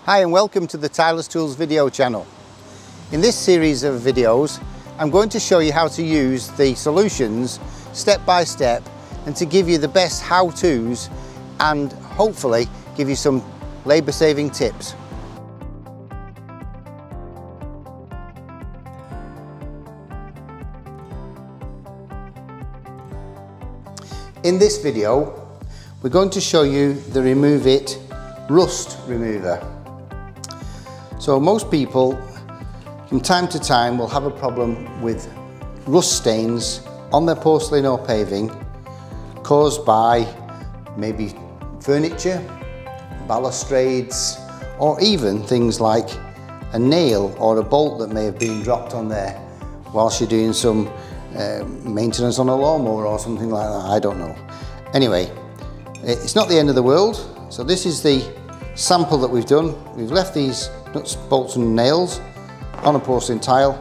Hi and welcome to the Tyler's Tools video channel. In this series of videos I'm going to show you how to use the solutions step by step and to give you the best how-tos and hopefully give you some labour saving tips. In this video we're going to show you the Remove It rust remover. So most people from time to time will have a problem with rust stains on their porcelain or paving caused by maybe furniture, balustrades, or even things like a nail or a bolt that may have been dropped on there whilst you're doing some maintenance on a lawnmower or something like that, I don't know. Anyway, it's not the end of the world. So this is the sample that we've done. We've left these nuts, bolts and nails on a porcelain tile,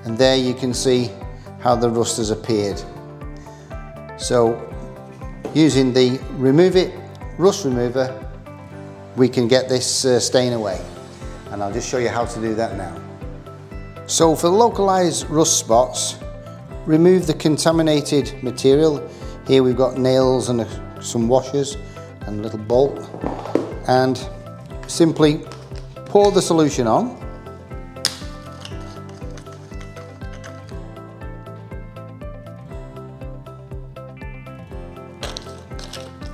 and there you can see how the rust has appeared. So using the Remove It rust remover we can get this stain away, and I'll just show you how to do that now. So for localized rust spots, remove the contaminated material. Here we've got nails and some washers and a little bolt, and simply pour the solution on.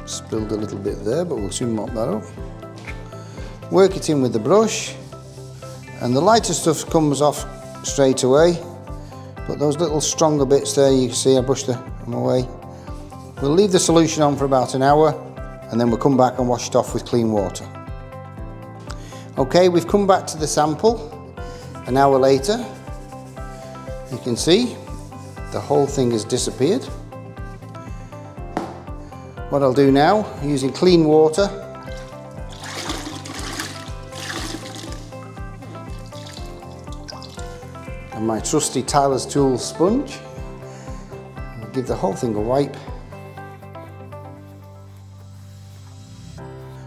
Spilled a little bit there, but we'll soon mop that up. Work it in with the brush, and the lighter stuff comes off straight away, but those little stronger bits there, you can see I brushed them away. We'll leave the solution on for about an hour, and then we'll come back and wash it off with clean water. Okay, we've come back to the sample an hour later. You can see the whole thing has disappeared. What I'll do now, using clean water, and my trusty Tyler's Tools sponge, I'll give the whole thing a wipe.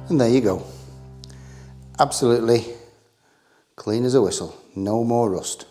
And there you go. Absolutely clean as a whistle. No more rust.